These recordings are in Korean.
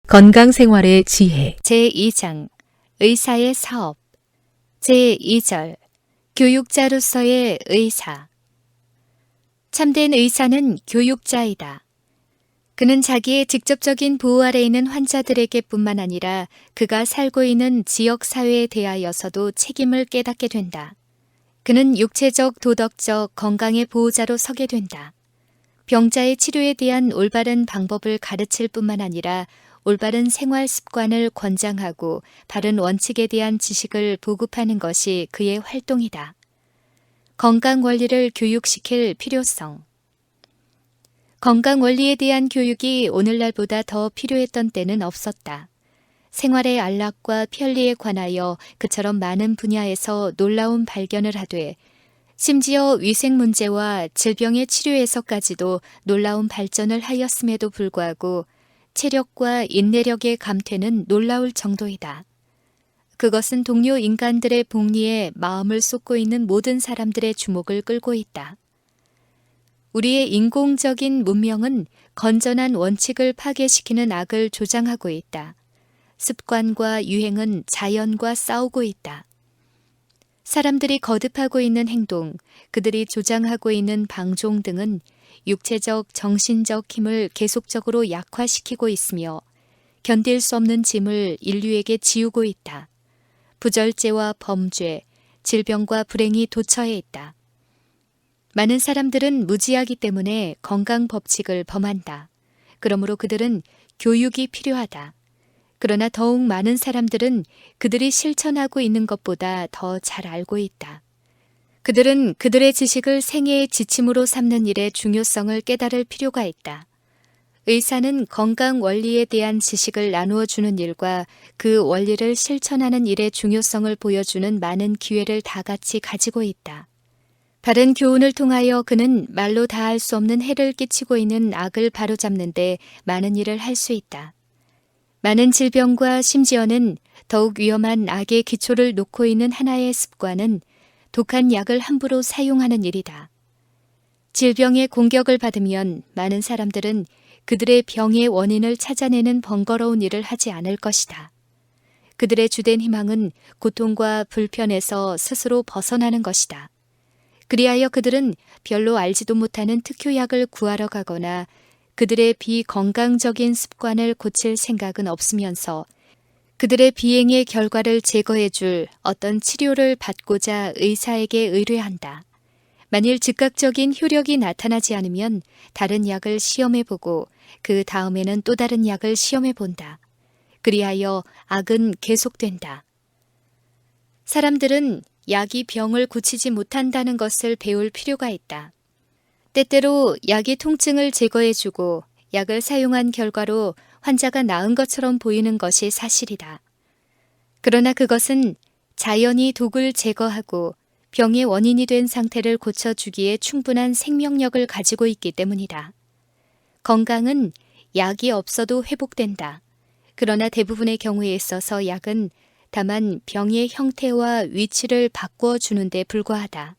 건강생활의 지혜 제2장 의사의 사업 제2절 교육자로서의 의사 참된 의사는 교육자이다. 그는 자기의 직접적인 보호 아래 있는 환자들에게 뿐만 아니라 그가 살고 있는 지역 사회에 대하여서도 책임을 깨닫게 된다. 그는 육체적, 도덕적 건강의 보호자로 서게 된다. 병자의 치료에 대한 올바른 방법을 가르칠 뿐만 아니라 올바른 생활 습관을 권장하고 바른 원칙에 대한 지식을 보급하는 것이 그의 활동이다. 건강 원리를 교육시킬 필요성. 건강 원리에 대한 교육이 오늘날보다 더 필요했던 때는 없었다. 생활의 안락과 편리에 관하여 그처럼 많은 분야에서 놀라운 발견을 하되 심지어 위생 문제와 질병의 치료에서까지도 놀라운 발전을 하였음에도 불구하고 체력과 인내력의 감퇴는 놀라울 정도이다. 그것은 동료 인간들의 복리에 마음을 쏟고 있는 모든 사람들의 주목을 끌고 있다. 우리의 인공적인 문명은 건전한 원칙을 파괴시키는 악을 조장하고 있다. 습관과 유행은 자연과 싸우고 있다. 사람들이 거듭하고 있는 행동, 그들이 조장하고 있는 방종 등은 육체적, 정신적 힘을 계속적으로 약화시키고 있으며 견딜 수 없는 짐을 인류에게 지우고 있다. 부절제와 범죄, 질병과 불행이 도처에 있다. 많은 사람들은 무지하기 때문에 건강 법칙을 범한다. 그러므로 그들은 교육이 필요하다. 그러나 더욱 많은 사람들은 그들이 실천하고 있는 것보다 더 잘 알고 있다. 그들은 그들의 지식을 생애의 지침으로 삼는 일의 중요성을 깨달을 필요가 있다. 의사는 건강 원리에 대한 지식을 나누어 주는 일과 그 원리를 실천하는 일의 중요성을 보여주는 많은 기회를 다 같이 가지고 있다. 바른 교훈을 통하여 그는 말로 다할 수 없는 해를 끼치고 있는 악을 바로잡는 데 많은 일을 할 수 있다. 많은 질병과 심지어는 더욱 위험한 악의 기초를 놓고 있는 하나의 습관은 독한 약을 함부로 사용하는 일이다. 질병의 공격을 받으면 많은 사람들은 그들의 병의 원인을 찾아내는 번거로운 일을 하지 않을 것이다. 그들의 주된 희망은 고통과 불편에서 스스로 벗어나는 것이다. 그리하여 그들은 별로 알지도 못하는 특효약을 구하러 가거나 그들의 비건강적인 습관을 고칠 생각은 없으면서 그들의 비행의 결과를 제거해 줄 어떤 치료를 받고자 의사에게 의뢰한다. 만일 즉각적인 효력이 나타나지 않으면 다른 약을 시험해 보고 그 다음에는 또 다른 약을 시험해 본다. 그리하여 악은 계속된다. 사람들은 약이 병을 고치지 못한다는 것을 배울 필요가 있다. 때때로 약이 통증을 제거해 주고 약을 사용한 결과로 환자가 나은 것처럼 보이는 것이 사실이다. 그러나 그것은 자연이 독을 제거하고 병의 원인이 된 상태를 고쳐주기에 충분한 생명력을 가지고 있기 때문이다. 건강은 약이 없어도 회복된다. 그러나 대부분의 경우에 있어서 약은 다만 병의 형태와 위치를 바꾸어 주는 데 불과하다.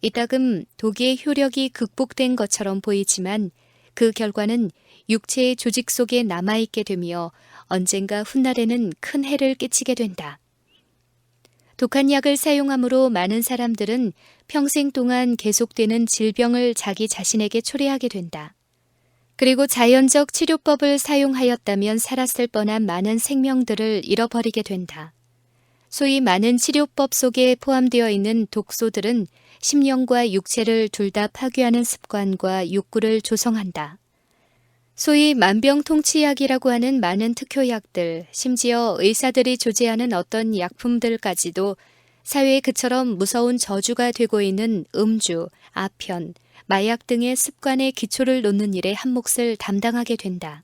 이따금 독의 효력이 극복된 것처럼 보이지만 그 결과는 육체의 조직 속에 남아있게 되며 언젠가 훗날에는 큰 해를 끼치게 된다. 독한 약을 사용함으로 많은 사람들은 평생 동안 계속되는 질병을 자기 자신에게 초래하게 된다. 그리고 자연적 치료법을 사용하였다면 살았을 뻔한 많은 생명들을 잃어버리게 된다. 소위 많은 치료법 속에 포함되어 있는 독소들은 심령과 육체를 둘 다 파괴하는 습관과 욕구를 조성한다. 소위 만병통치약이라고 하는 많은 특효약들, 심지어 의사들이 조제하는 어떤 약품들까지도 사회에 그처럼 무서운 저주가 되고 있는 음주, 아편, 마약 등의 습관의 기초를 놓는 일에 한 몫을 담당하게 된다.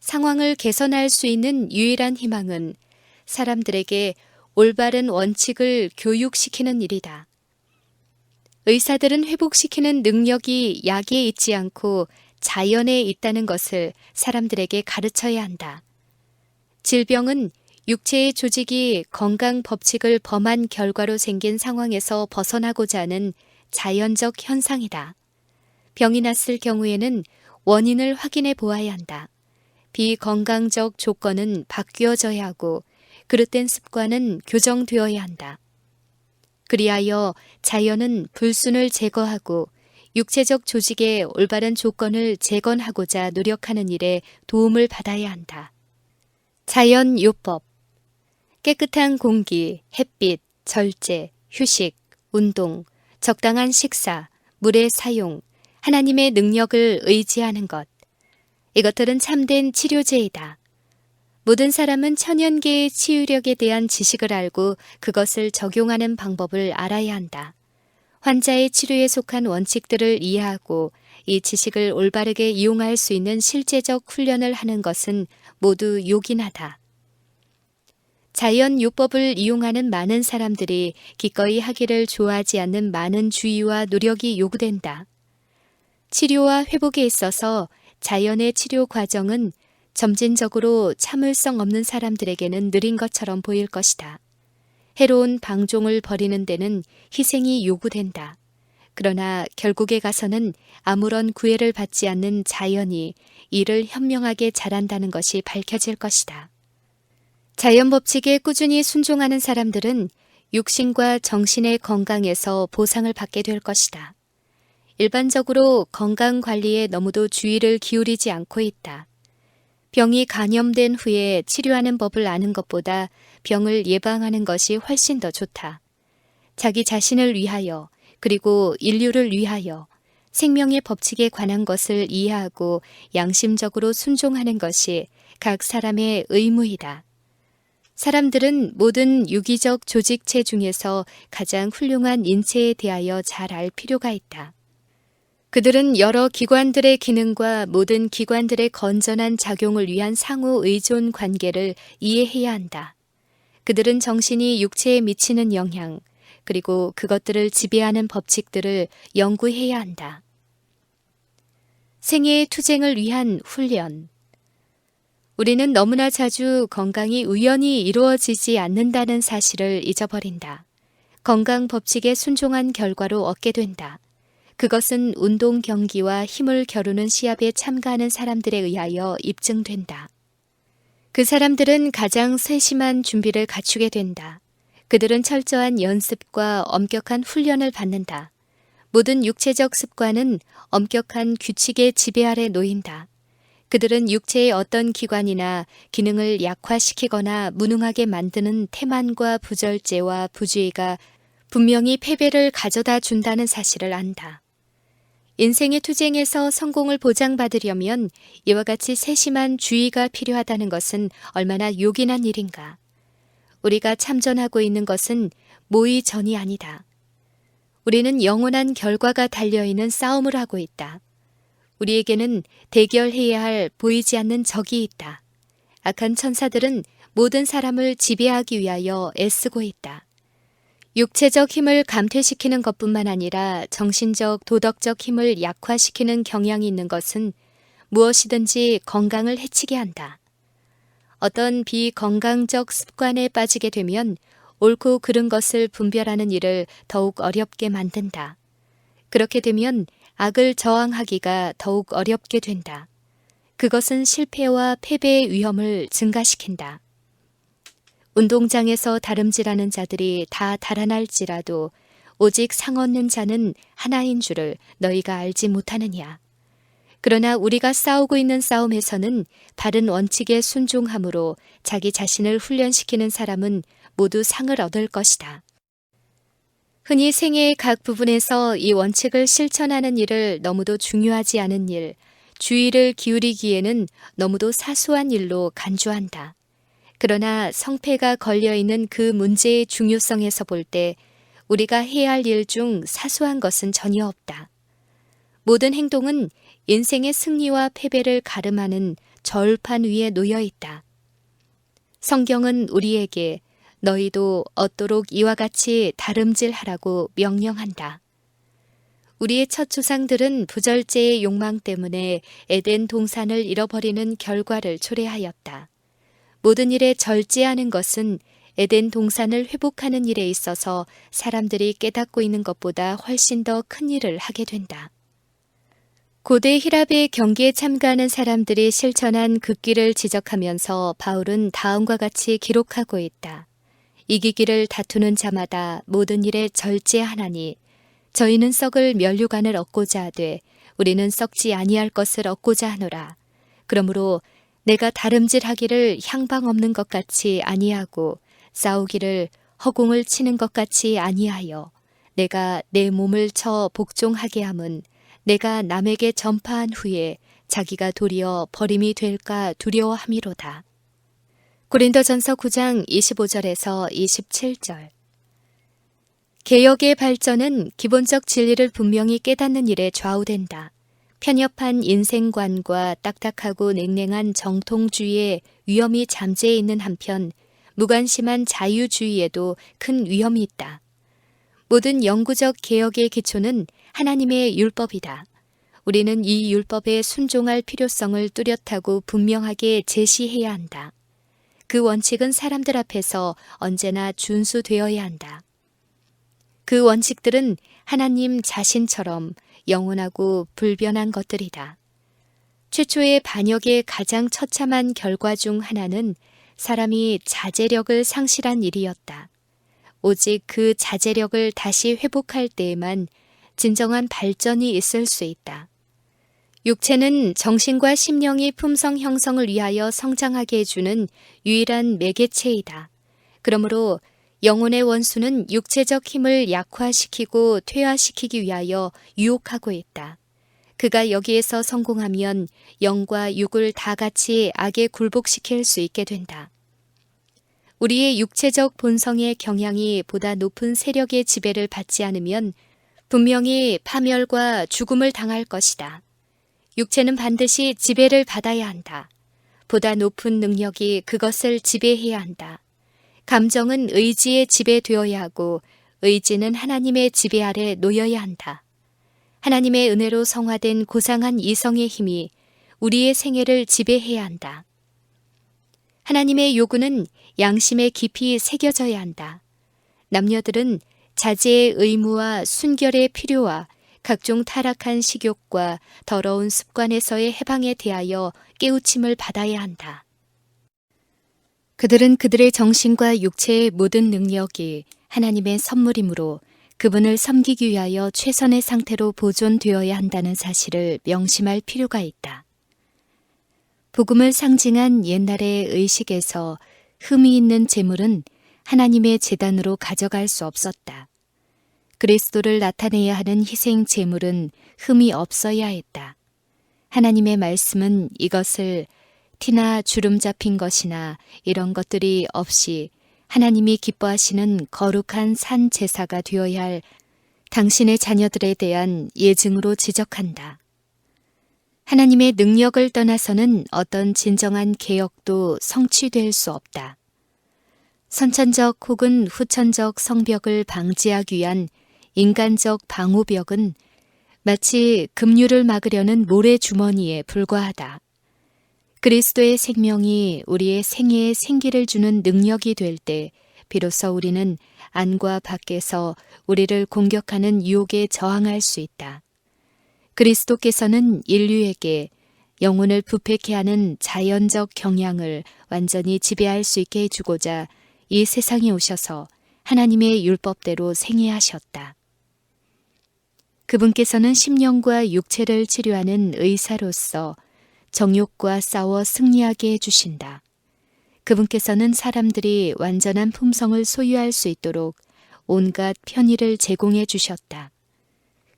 상황을 개선할 수 있는 유일한 희망은 사람들에게 올바른 원칙을 교육시키는 일이다. 의사들은 회복시키는 능력이 약에 있지 않고 자연에 있다는 것을 사람들에게 가르쳐야 한다. 질병은 육체의 조직이 건강 법칙을 범한 결과로 생긴 상황에서 벗어나고자 하는 자연적 현상이다. 병이 났을 경우에는 원인을 확인해 보아야 한다. 비건강적 조건은 바뀌어져야 하고 그릇된 습관은 교정되어야 한다. 그리하여 자연은 불순을 제거하고 육체적 조직의 올바른 조건을 재건하고자 노력하는 일에 도움을 받아야 한다. 자연요법. 깨끗한 공기, 햇빛, 절제, 휴식, 운동, 적당한 식사, 물의 사용, 하나님의 능력을 의지하는 것. 이것들은 참된 치료제이다. 모든 사람은 천연계의 치유력에 대한 지식을 알고 그것을 적용하는 방법을 알아야 한다. 환자의 치료에 속한 원칙들을 이해하고 이 지식을 올바르게 이용할 수 있는 실제적 훈련을 하는 것은 모두 요긴하다. 자연요법을 이용하는 많은 사람들이 기꺼이 하기를 좋아하지 않는 많은 주의와 노력이 요구된다. 치료와 회복에 있어서 자연의 치료 과정은 점진적으로 참을성 없는 사람들에게는 느린 것처럼 보일 것이다. 해로운 방종을 벌이는 데는 희생이 요구된다. 그러나 결국에 가서는 아무런 구애를 받지 않는 자연이 이를 현명하게 잘한다는 것이 밝혀질 것이다. 자연 법칙에 꾸준히 순종하는 사람들은 육신과 정신의 건강에서 보상을 받게 될 것이다. 일반적으로 건강 관리에 너무도 주의를 기울이지 않고 있다. 병이 감염된 후에 치료하는 법을 아는 것보다 병을 예방하는 것이 훨씬 더 좋다. 자기 자신을 위하여 그리고 인류를 위하여 생명의 법칙에 관한 것을 이해하고 양심적으로 순종하는 것이 각 사람의 의무이다. 사람들은 모든 유기적 조직체 중에서 가장 훌륭한 인체에 대하여 잘 알 필요가 있다. 그들은 여러 기관들의 기능과 모든 기관들의 건전한 작용을 위한 상호 의존 관계를 이해해야 한다. 그들은 정신이 육체에 미치는 영향, 그리고 그것들을 지배하는 법칙들을 연구해야 한다. 생애의 투쟁을 위한 훈련. 우리는 너무나 자주 건강이 우연히 이루어지지 않는다는 사실을 잊어버린다. 건강 법칙에 순종한 결과로 얻게 된다. 그것은 운동 경기와 힘을 겨루는 시합에 참가하는 사람들에 의하여 입증된다. 그 사람들은 가장 세심한 준비를 갖추게 된다. 그들은 철저한 연습과 엄격한 훈련을 받는다. 모든 육체적 습관은 엄격한 규칙의 지배 아래 놓인다. 그들은 육체의 어떤 기관이나 기능을 약화시키거나 무능하게 만드는 태만과 부절제와 부주의가 분명히 패배를 가져다 준다는 사실을 안다. 인생의 투쟁에서 성공을 보장받으려면 이와 같이 세심한 주의가 필요하다는 것은 얼마나 요긴한 일인가. 우리가 참전하고 있는 것은 모의전이 아니다. 우리는 영원한 결과가 달려있는 싸움을 하고 있다. 우리에게는 대결해야 할 보이지 않는 적이 있다. 악한 천사들은 모든 사람을 지배하기 위하여 애쓰고 있다. 육체적 힘을 감퇴시키는 것뿐만 아니라 정신적, 도덕적 힘을 약화시키는 경향이 있는 것은 무엇이든지 건강을 해치게 한다. 어떤 비건강적 습관에 빠지게 되면 옳고 그른 것을 분별하는 일을 더욱 어렵게 만든다. 그렇게 되면 악을 저항하기가 더욱 어렵게 된다. 그것은 실패와 패배의 위험을 증가시킨다. 운동장에서 다름질하는 자들이 다 달아날지라도 오직 상 얻는 자는 하나인 줄을 너희가 알지 못하느냐. 그러나 우리가 싸우고 있는 싸움에서는 바른 원칙에 순종함으로 자기 자신을 훈련시키는 사람은 모두 상을 얻을 것이다. 흔히 생애의 각 부분에서 이 원칙을 실천하는 일을 너무도 중요하지 않은 일, 주의를 기울이기에는 너무도 사소한 일로 간주한다. 그러나 성패가 걸려있는 그 문제의 중요성에서 볼 때 우리가 해야 할 일 중 사소한 것은 전혀 없다. 모든 행동은 인생의 승리와 패배를 가름하는 저울판 위에 놓여 있다. 성경은 우리에게 너희도 얻도록 이와 같이 다름질하라고 명령한다. 우리의 첫 조상들은 부절제의 욕망 때문에 에덴 동산을 잃어버리는 결과를 초래하였다. 모든 일에 절제하는 것은 에덴 동산을 회복하는 일에 있어서 사람들이 깨닫고 있는 것보다 훨씬 더 큰 일을 하게 된다. 고대 히랍의 경기에 참가하는 사람들이 실천한 극기를 지적하면서 바울은 다음과 같이 기록하고 있다. 이기기를 다투는 자마다 모든 일에 절제하나니 저희는 썩을 면류관을 얻고자 하되 우리는 썩지 아니할 것을 얻고자 하노라. 그러므로 내가 다름질하기를 향방 없는 것 같이 아니하고 싸우기를 허공을 치는 것 같이 아니하여 내가 내 몸을 쳐 복종하게 함은 내가 남에게 전파한 후에 자기가 도리어 버림이 될까 두려워함이로다. 고린도전서 9장 25절에서 27절. 개혁의 발전은 기본적 진리를 분명히 깨닫는 일에 좌우된다. 편협한 인생관과 딱딱하고 냉랭한 정통주의의 위험이 잠재해 있는 한편 무관심한 자유주의에도 큰 위험이 있다. 모든 영구적 개혁의 기초는 하나님의 율법이다. 우리는 이 율법에 순종할 필요성을 뚜렷하고 분명하게 제시해야 한다. 그 원칙은 사람들 앞에서 언제나 준수되어야 한다. 그 원칙들은 하나님 자신처럼 영원하고 불변한 것들이다. 최초의 반역의 가장 처참한 결과 중 하나는 사람이 자제력을 상실한 일이었다. 오직 그 자제력을 다시 회복할 때에만 진정한 발전이 있을 수 있다. 육체는 정신과 심령이 품성 형성을 위하여 성장하게 해주는 유일한 매개체이다. 그러므로 영혼의 원수는 육체적 힘을 약화시키고 퇴화시키기 위하여 유혹하고 있다. 그가 여기에서 성공하면 영과 육을 다 같이 악에 굴복시킬 수 있게 된다. 우리의 육체적 본성의 경향이 보다 높은 세력의 지배를 받지 않으면 분명히 파멸과 죽음을 당할 것이다. 육체는 반드시 지배를 받아야 한다. 보다 높은 능력이 그것을 지배해야 한다. 감정은 의지에 지배되어야 하고 의지는 하나님의 지배 아래 놓여야 한다. 하나님의 은혜로 성화된 고상한 이성의 힘이 우리의 생애를 지배해야 한다. 하나님의 요구는 양심에 깊이 새겨져야 한다. 남녀들은 자제의 의무와 순결의 필요와 각종 타락한 식욕과 더러운 습관에서의 해방에 대하여 깨우침을 받아야 한다. 그들은 그들의 정신과 육체의 모든 능력이 하나님의 선물이므로 그분을 섬기기 위하여 최선의 상태로 보존되어야 한다는 사실을 명심할 필요가 있다. 복음을 상징한 옛날의 의식에서 흠이 있는 제물은 하나님의 제단으로 가져갈 수 없었다. 그리스도를 나타내야 하는 희생 제물은 흠이 없어야 했다. 하나님의 말씀은 이것을 티나 주름 잡힌 것이나 이런 것들이 없이 하나님이 기뻐하시는 거룩한 산 제사가 되어야 할 당신의 자녀들에 대한 예증으로 지적한다. 하나님의 능력을 떠나서는 어떤 진정한 개혁도 성취될 수 없다. 선천적 혹은 후천적 성벽을 방지하기 위한 인간적 방호벽은 마치 급류를 막으려는 모래주머니에 불과하다. 그리스도의 생명이 우리의 생애에 생기를 주는 능력이 될 때 비로소 우리는 안과 밖에서 우리를 공격하는 유혹에 저항할 수 있다. 그리스도께서는 인류에게 영혼을 부패케 하는 자연적 경향을 완전히 지배할 수 있게 해주고자 이 세상에 오셔서 하나님의 율법대로 생애하셨다. 그분께서는 심령과 육체를 치료하는 의사로서 정욕과 싸워 승리하게 해주신다. 그분께서는 사람들이 완전한 품성을 소유할 수 있도록 온갖 편의를 제공해 주셨다.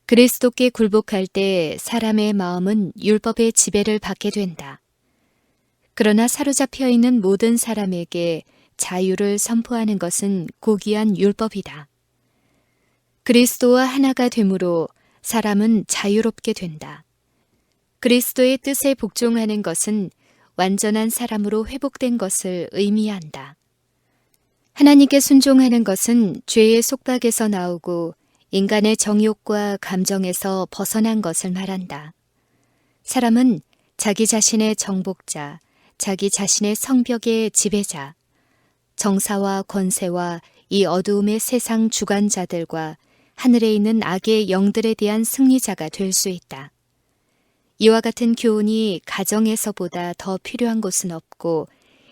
그리스도께 굴복할 때 사람의 마음은 율법의 지배를 받게 된다. 그러나 사로잡혀 있는 모든 사람에게 자유를 선포하는 것은 고귀한 율법이다. 그리스도와 하나가 되므로 사람은 자유롭게 된다. 그리스도의 뜻에 복종하는 것은 완전한 사람으로 회복된 것을 의미한다. 하나님께 순종하는 것은 죄의 속박에서 나오고 인간의 정욕과 감정에서 벗어난 것을 말한다. 사람은 자기 자신의 정복자, 자기 자신의 성벽의 지배자, 정사와 권세와 이 어두움의 세상 주관자들과 하늘에 있는 악의 영들에 대한 승리자가 될 수 있다. 이와 같은 교훈이 가정에서보다 더 필요한 곳은 없고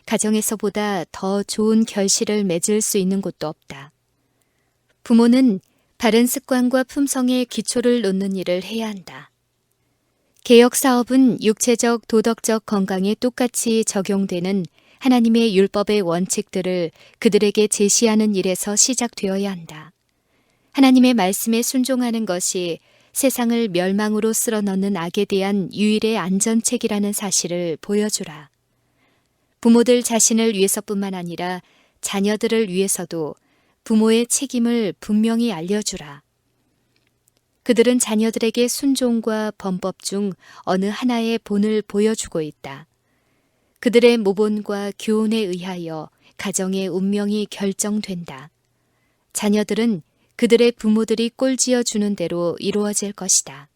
가정에서보다 더 좋은 결실을 맺을 수 있는 곳도 없다. 부모는 바른 습관과 품성의 기초를 놓는 일을 해야 한다. 개혁 사업은 육체적, 도덕적 건강에 똑같이 적용되는 하나님의 율법의 원칙들을 그들에게 제시하는 일에서 시작되어야 한다. 하나님의 말씀에 순종하는 것이 세상을 멸망으로 쓸어넣는 악에 대한 유일의 안전책이라는 사실을 보여주라. 부모들 자신을 위해서뿐만 아니라 자녀들을 위해서도 부모의 책임을 분명히 알려주라. 그들은 자녀들에게 순종과 범법 중 어느 하나의 본을 보여주고 있다. 그들의 모본과 교훈에 의하여 가정의 운명이 결정된다. 자녀들은 그들의 부모들이 꼴지어 주는 대로 이루어질 것이다.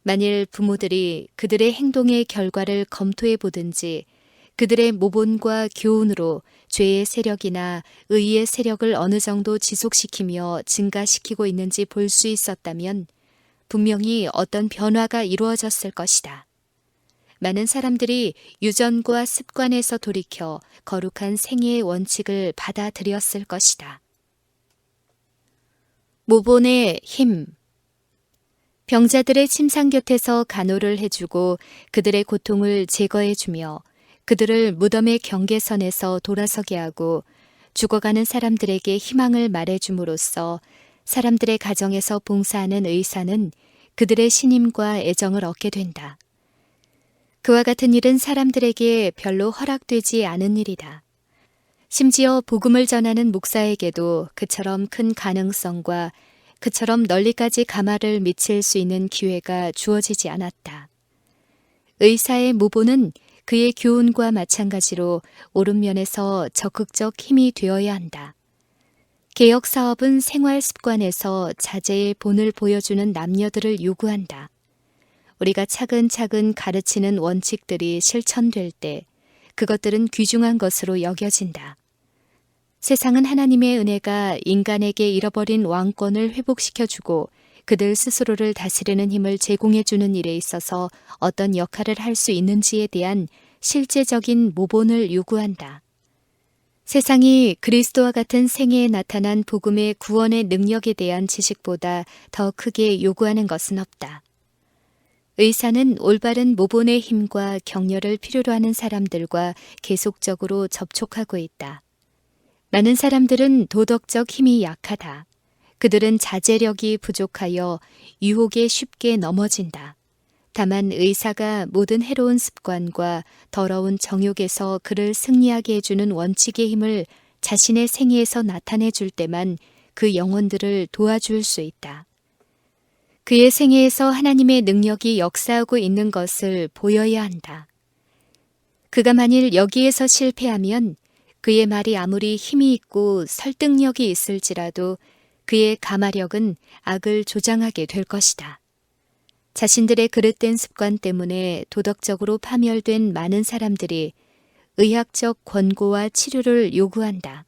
만일 부모들이 그들의 행동의 결과를 검토해 보든지 그들의 모본과 교훈으로 죄의 세력이나 의의 세력을 어느 정도 지속시키며 증가시키고 있는지 볼 수 있었다면 분명히 어떤 변화가 이루어졌을 것이다. 많은 사람들이 유전과 습관에서 돌이켜 거룩한 생애의 원칙을 받아들였을 것이다. 모본의 힘. 병자들의 침상 곁에서 간호를 해주고 그들의 고통을 제거해주며 그들을 무덤의 경계선에서 돌아서게 하고 죽어가는 사람들에게 희망을 말해줌으로써 사람들의 가정에서 봉사하는 의사는 그들의 신임과 애정을 얻게 된다. 그와 같은 일은 사람들에게 별로 허락되지 않은 일이다. 심지어 복음을 전하는 목사에게도 그처럼 큰 가능성과 그처럼 널리까지 가마를 미칠 수 있는 기회가 주어지지 않았다. 의사의 모본은 그의 교훈과 마찬가지로 옳은 면에서 적극적 힘이 되어야 한다. 개혁 사업은 생활 습관에서 자제의 본을 보여주는 남녀들을 요구한다. 우리가 차근차근 가르치는 원칙들이 실천될 때 그것들은 귀중한 것으로 여겨진다. 세상은 하나님의 은혜가 인간에게 잃어버린 왕권을 회복시켜주고 그들 스스로를 다스리는 힘을 제공해주는 일에 있어서 어떤 역할을 할 수 있는지에 대한 실제적인 모본을 요구한다. 세상이 그리스도와 같은 생애에 나타난 복음의 구원의 능력에 대한 지식보다 더 크게 요구하는 것은 없다. 의사는 올바른 모본의 힘과 격려를 필요로 하는 사람들과 계속적으로 접촉하고 있다. 많은 사람들은 도덕적 힘이 약하다. 그들은 자제력이 부족하여 유혹에 쉽게 넘어진다. 다만 의사가 모든 해로운 습관과 더러운 정욕에서 그를 승리하게 해주는 원칙의 힘을 자신의 생애에서 나타내 줄 때만 그 영혼들을 도와줄 수 있다. 그의 생애에서 하나님의 능력이 역사하고 있는 것을 보여야 한다. 그가 만일 여기에서 실패하면 그의 말이 아무리 힘이 있고 설득력이 있을지라도 그의 가마력은 악을 조장하게 될 것이다. 자신들의 그릇된 습관 때문에 도덕적으로 파멸된 많은 사람들이 의학적 권고와 치료를 요구한다.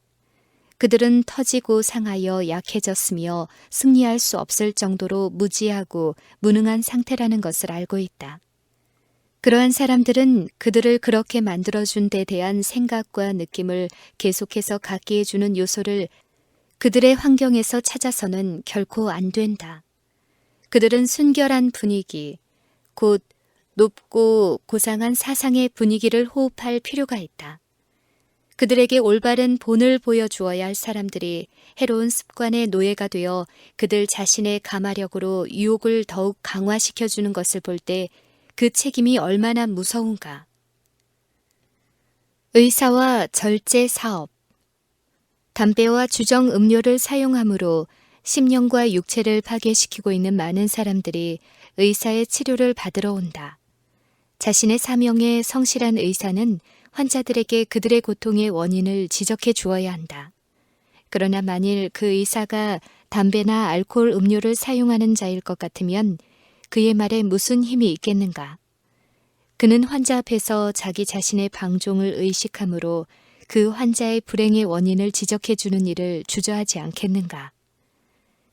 그들은 터지고 상하여 약해졌으며 승리할 수 없을 정도로 무지하고 무능한 상태라는 것을 알고 있다. 그러한 사람들은 그들을 그렇게 만들어준 데 대한 생각과 느낌을 계속해서 갖게 해주는 요소를 그들의 환경에서 찾아서는 결코 안 된다. 그들은 순결한 분위기, 곧 높고 고상한 사상의 분위기를 호흡할 필요가 있다. 그들에게 올바른 본을 보여주어야 할 사람들이 해로운 습관의 노예가 되어 그들 자신의 가마력으로 유혹을 더욱 강화시켜주는 것을 볼 때 그 책임이 얼마나 무서운가. 의사와 절제 사업. 담배와 주정 음료를 사용함으로 심령과 육체를 파괴시키고 있는 많은 사람들이 의사의 치료를 받으러 온다. 자신의 사명에 성실한 의사는 환자들에게 그들의 고통의 원인을 지적해 주어야 한다. 그러나 만일 그 의사가 담배나 알코올 음료를 사용하는 자일 것 같으면 그의 말에 무슨 힘이 있겠는가? 그는 환자 앞에서 자기 자신의 방종을 의식함으로 그 환자의 불행의 원인을 지적해 주는 일을 주저하지 않겠는가?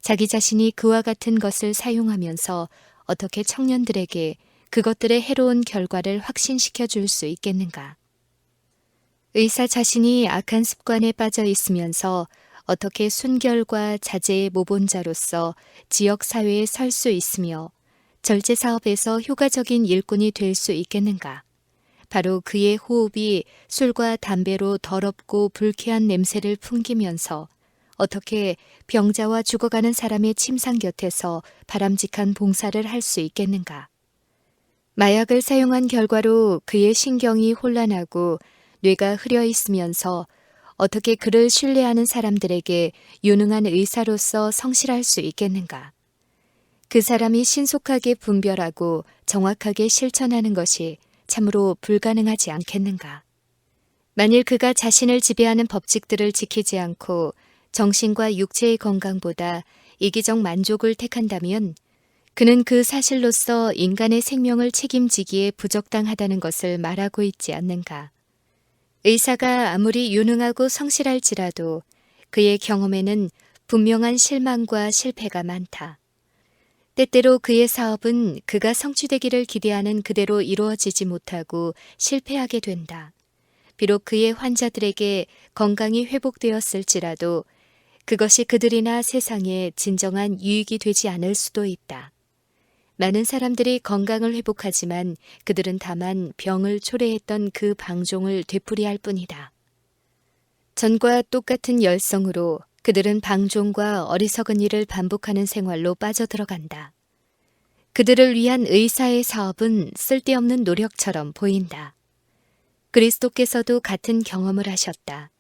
자기 자신이 그와 같은 것을 사용하면서 어떻게 청년들에게 그것들의 해로운 결과를 확신시켜 줄 수 있겠는가? 의사 자신이 악한 습관에 빠져 있으면서 어떻게 순결과 자제의 모본자로서 지역 사회에 설 수 있으며 절제 사업에서 효과적인 일꾼이 될 수 있겠는가? 바로 그의 호흡이 술과 담배로 더럽고 불쾌한 냄새를 풍기면서 어떻게 병자와 죽어가는 사람의 침상 곁에서 바람직한 봉사를 할 수 있겠는가? 마약을 사용한 결과로 그의 신경이 혼란하고 뇌가 흐려 있으면서 어떻게 그를 신뢰하는 사람들에게 유능한 의사로서 성실할 수 있겠는가? 그 사람이 신속하게 분별하고 정확하게 실천하는 것이 참으로 불가능하지 않겠는가? 만일 그가 자신을 지배하는 법칙들을 지키지 않고 정신과 육체의 건강보다 이기적 만족을 택한다면 그는 그 사실로서 인간의 생명을 책임지기에 부적당하다는 것을 말하고 있지 않는가? 의사가 아무리 유능하고 성실할지라도 그의 경험에는 분명한 실망과 실패가 많다. 때때로 그의 사업은 그가 성취되기를 기대하는 그대로 이루어지지 못하고 실패하게 된다. 비록 그의 환자들에게 건강이 회복되었을지라도 그것이 그들이나 세상에 진정한 유익이 되지 않을 수도 있다. 많은 사람들이 건강을 회복하지만 그들은 다만 병을 초래했던 그 방종을 되풀이할 뿐이다. 전과 똑같은 열성으로 그들은 방종과 어리석은 일을 반복하는 생활로 빠져들어간다. 그들을 위한 의사의 사업은 쓸데없는 노력처럼 보인다. 그리스도께서도 같은 경험을 하셨다.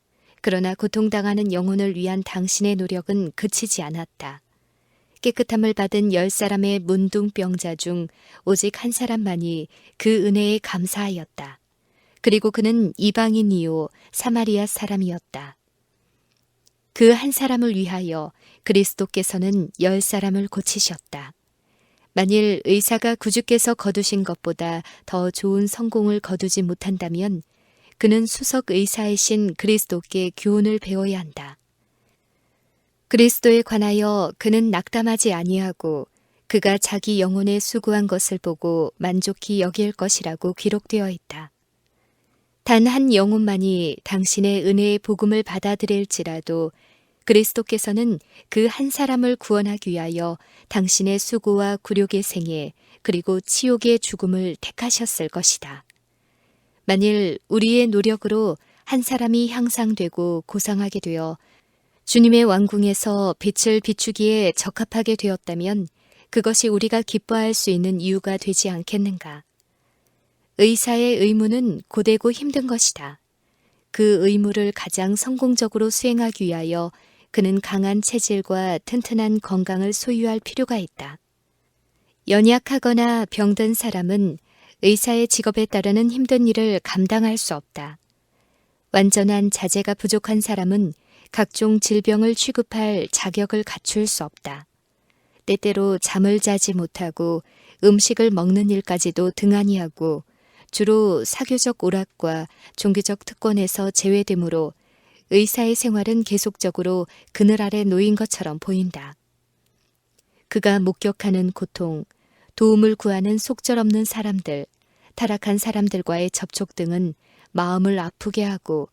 그러나 고통당하는 영혼을 위한 당신의 노력은 그치지 않았다. 깨끗함을 받은 10사람의 문둥병자 중 오직 한 사람만이 그 은혜에 감사하였다. 그리고 그는 이방인이요 사마리아 사람이었다. 그 한 사람을 위하여 그리스도께서는 10사람을 고치셨다. 만일 의사가 구주께서 거두신 것보다 더 좋은 성공을 거두지 못한다면 그는 수석 의사이신 그리스도께 교훈을 배워야 한다. 그리스도에 관하여 그는 낙담하지 아니하고 그가 자기 영혼에 수고한 것을 보고 만족히 여길 것이라고 기록되어 있다. 단 한 영혼만이 당신의 은혜의 복음을 받아들일지라도 그리스도께서는 그 한 사람을 구원하기 위하여 당신의 수고와 굴욕의 생애 그리고 치욕의 죽음을 택하셨을 것이다. 만일 우리의 노력으로 한 사람이 향상되고 고상하게 되어 주님의 왕궁에서 빛을 비추기에 적합하게 되었다면 그것이 우리가 기뻐할 수 있는 이유가 되지 않겠는가? 의사의 의무는 고되고 힘든 것이다. 그 의무를 가장 성공적으로 수행하기 위하여 그는 강한 체질과 튼튼한 건강을 소유할 필요가 있다. 연약하거나 병든 사람은 의사의 직업에 따르는 힘든 일을 감당할 수 없다. 완전한 자제가 부족한 사람은 각종 질병을 취급할 자격을 갖출 수 없다. 때때로 잠을 자지 못하고 음식을 먹는 일까지도 등한히 하고 주로 사교적 오락과 종교적 특권에서 제외되므로 의사의 생활은 계속적으로 그늘 아래 놓인 것처럼 보인다. 그가 목격하는 고통, 도움을 구하는 속절없는 사람들, 타락한 사람들과의 접촉 등은 마음을 아프게 하고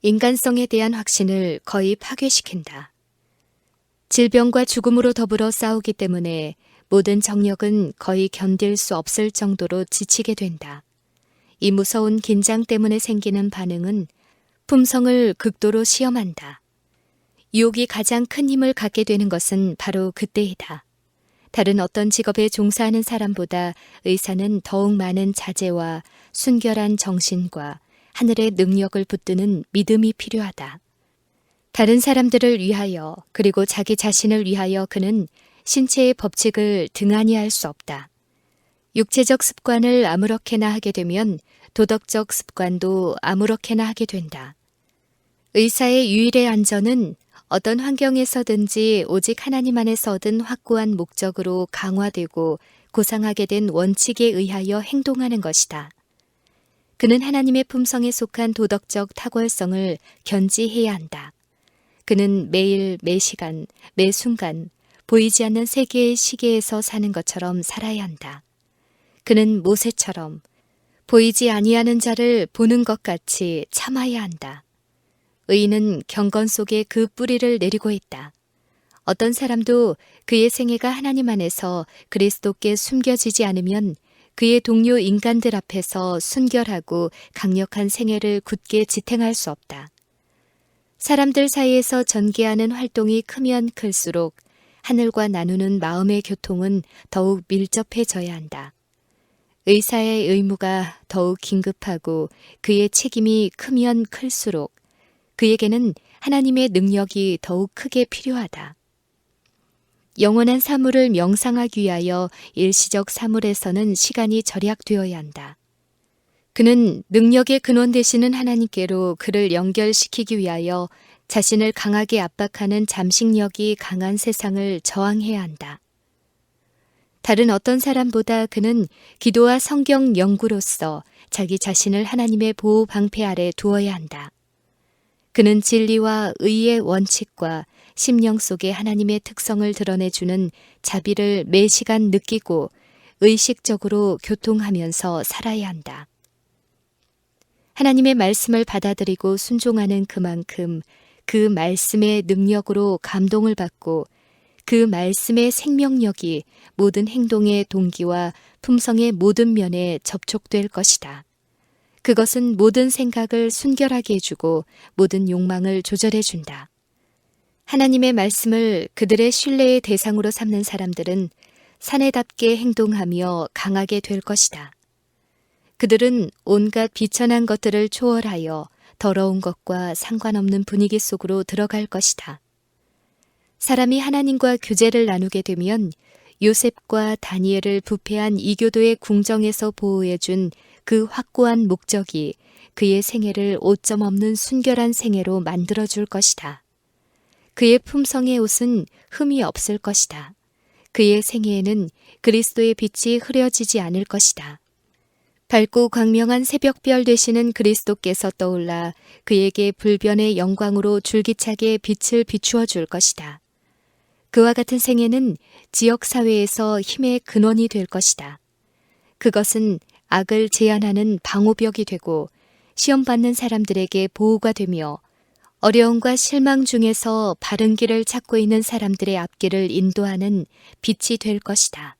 인간성에 대한 확신을 거의 파괴시킨다. 질병과 죽음으로 더불어 싸우기 때문에 모든 정력은 거의 견딜 수 없을 정도로 지치게 된다. 이 무서운 긴장 때문에 생기는 반응은 품성을 극도로 시험한다. 유혹이 가장 큰 힘을 갖게 되는 것은 바로 그때이다. 다른 어떤 직업에 종사하는 사람보다 의사는 더욱 많은 자제와 순결한 정신과 하늘의 능력을 붙드는 믿음이 필요하다. 다른 사람들을 위하여 그리고 자기 자신을 위하여 그는 신체의 법칙을 등한히 할 수 없다. 육체적 습관을 아무렇게나 하게 되면 도덕적 습관도 아무렇게나 하게 된다. 의사의 유일의 안전은 어떤 환경에서든지 오직 하나님 안에서 얻은 확고한 목적으로 강화되고 고상하게 된 원칙에 의하여 행동하는 것이다. 그는 하나님의 품성에 속한 도덕적 탁월성을 견지해야 한다. 그는 매일, 매시간, 매순간 보이지 않는 세계의 시계에서 사는 것처럼 살아야 한다. 그는 모세처럼 보이지 아니하는 자를 보는 것 같이 참아야 한다. 의인은 경건 속에 그 뿌리를 내리고 있다. 어떤 사람도 그의 생애가 하나님 안에서 그리스도께 숨겨지지 않으면 그의 동료 인간들 앞에서 순결하고 강력한 생애를 굳게 지탱할 수 없다. 사람들 사이에서 전개하는 활동이 크면 클수록 하늘과 나누는 마음의 교통은 더욱 밀접해져야 한다. 의사의 의무가 더욱 긴급하고 그의 책임이 크면 클수록 그에게는 하나님의 능력이 더욱 크게 필요하다. 영원한 사물을 명상하기 위하여 일시적 사물에서는 시간이 절약되어야 한다. 그는 능력의 근원 되시는 하나님께로 그를 연결시키기 위하여 자신을 강하게 압박하는 잠식력이 강한 세상을 저항해야 한다. 다른 어떤 사람보다 그는 기도와 성경 연구로서 자기 자신을 하나님의 보호 방패 아래 두어야 한다. 그는 진리와 의의 원칙과 심령 속에 하나님의 특성을 드러내주는 자비를 매 시간 느끼고 의식적으로 교통하면서 살아야 한다. 하나님의 말씀을 받아들이고 순종하는 그만큼 그 말씀의 능력으로 감동을 받고 그 말씀의 생명력이 모든 행동의 동기와 품성의 모든 면에 접촉될 것이다. 그것은 모든 생각을 순결하게 해주고 모든 욕망을 조절해준다. 하나님의 말씀을 그들의 신뢰의 대상으로 삼는 사람들은 사내답게 행동하며 강하게 될 것이다. 그들은 온갖 비천한 것들을 초월하여 더러운 것과 상관없는 분위기 속으로 들어갈 것이다. 사람이 하나님과 교제를 나누게 되면 요셉과 다니엘을 부패한 이교도의 궁정에서 보호해준 그 확고한 목적이 그의 생애를 오점 없는 순결한 생애로 만들어줄 것이다. 그의 품성의 옷은 흠이 없을 것이다. 그의 생애에는 그리스도의 빛이 흐려지지 않을 것이다. 밝고 광명한 새벽별 되시는 그리스도께서 떠올라 그에게 불변의 영광으로 줄기차게 빛을 비추어 줄 것이다. 그와 같은 생애는 지역사회에서 힘의 근원이 될 것이다. 그것은 악을 제한하는 방호벽이 되고 시험받는 사람들에게 보호가 되며 어려움과 실망 중에서 바른 길을 찾고 있는 사람들의 앞길을 인도하는 빛이 될 것이다.